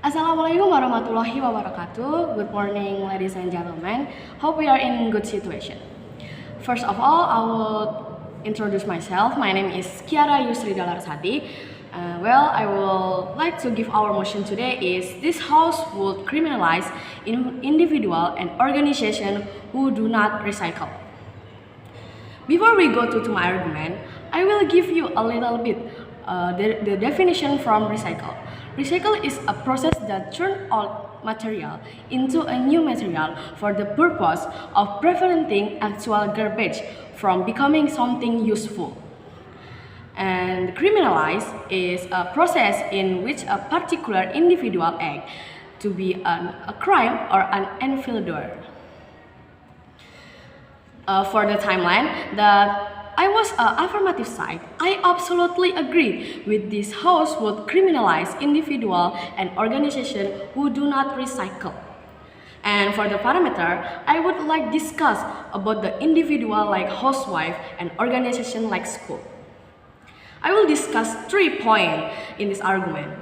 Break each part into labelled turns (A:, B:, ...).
A: Assalamualaikum warahmatullahi wabarakatuh. Good morning, ladies and gentlemen. Hope we are in good situation. First of all, I will introduce myself. My name is Kiara Yusrida Larasati. I will like to give our motion today is this house would criminalize individual and organization who do not recycle. Before we go to my argument, I will give you a little bit the definition from recycle. Recycle is a process that turns old material into a new material for the purpose of preventing actual garbage from becoming something useful. And criminalize is a process in which a particular individual act to be a crime or an infidel. For the timeline that I was affirmative side, I absolutely agree with this house would criminalize individual and organization who do not recycle. And for the parameter, I would like discuss about the individual like housewife and organization like school. I will discuss 3 points in this argument.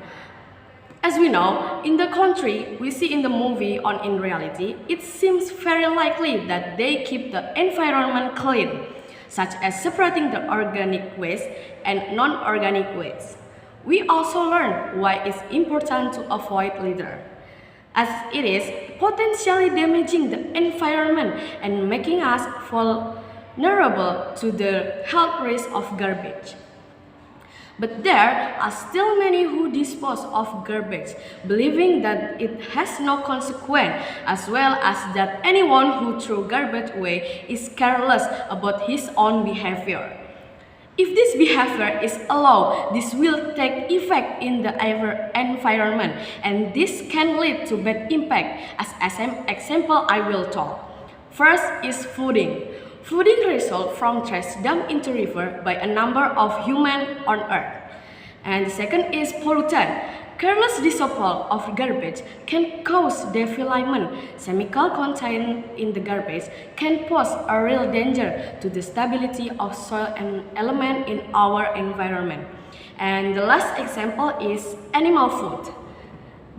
A: As we know, in the country we see in the movie or in reality, it seems very likely that they keep the environment clean, such as separating the organic waste and non-organic waste. We also learn why it's important to avoid litter, as it is potentially damaging the environment and making us vulnerable to the health risk of garbage. But there are still many who dispose of garbage, believing that it has no consequence, as well as that anyone who throws garbage away is careless about his own behavior. If this behavior is allowed, this will take effect in the environment, and this can lead to bad impact, as an example I will talk. First is flooding. Flooding results from trash dumped into river by a number of humans on earth. And the second is pollutant. Careless disposal of garbage can cause defilement. Chemical contained in the garbage can pose a real danger to the stability of soil and element in our environment. And the last example is animal food.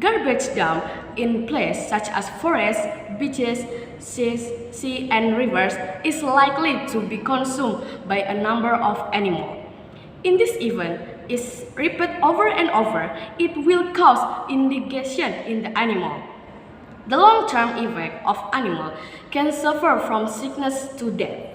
A: Garbage dumped in places such as forests, beaches, sea and rivers is likely to be consumed by a number of animals. In this event, is repeated over and over, it will cause indigestion in the animal. The long-term effect of animal can suffer from sickness to death.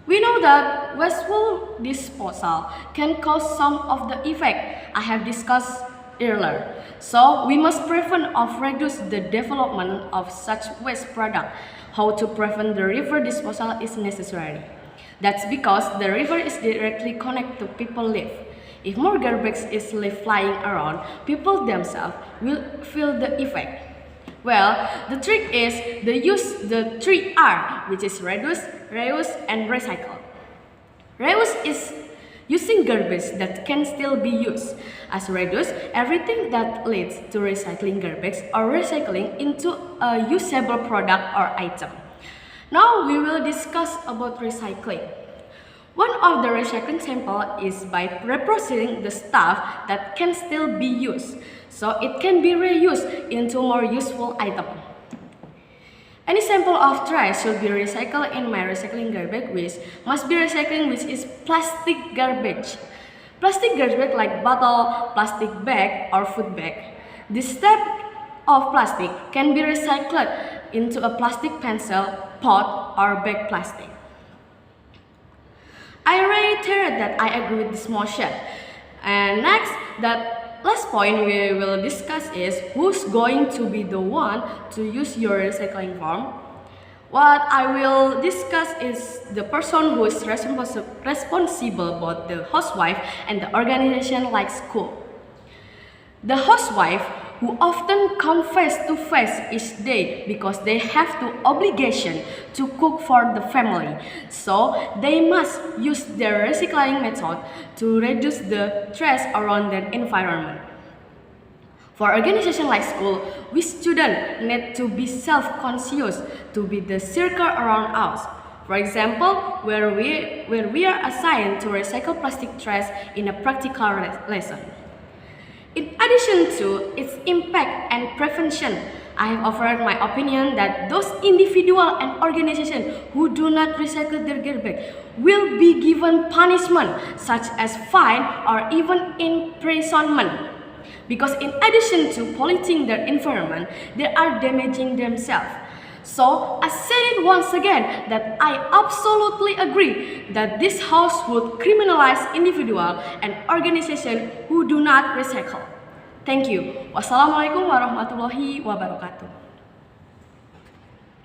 A: We know that wasteful disposal can cause some of the effect I have discussed earlier. So we must prevent or reduce the development of such waste product. How to prevent the river disposal is necessary. That's because the river is directly connected to people live. If more garbage is left flying around, people themselves will feel the effect. Well, the trick is use the 3R, which is reduce, reuse, and recycle. Reuse is using garbage that can still be used. As reduce, everything that leads to recycling garbage or recycling into a usable product or item. Now we will discuss about recycling. One of the recycling sample is by reprocessing the stuff that can still be used, so it can be reused into more useful item. Any sample of trash should be recycled in my recycling garbage, which must be recycling, which is plastic garbage. Plastic garbage like bottle, plastic bag, or food bag. This type of plastic can be recycled into a plastic pencil, pot, or bag plastic. I reiterate that I agree with this motion. And next, that last point we will discuss is who's going to be the one to use your recycling form. What I will discuss is the person who is responsible about the housewife and the organization like school. The housewife who often come face to face each day because they have the obligation to cook for the family. So they must use their recycling method to reduce the trash around their environment. For organizations like school, we students need to be self-conscious to be the circle around us. For example, where we are assigned to recycle plastic trash in a practical lesson. In other addition to its impact and prevention, I have offered my opinion that those individuals and organizations who do not recycle their garbage will be given punishment such as fine or even imprisonment. Because in addition to polluting their environment, they are damaging themselves. So I said it once again that I absolutely agree that this house would criminalize individuals and organizations who do not recycle. Thank you. Wassalamualaikum warahmatullahi wabarakatuh.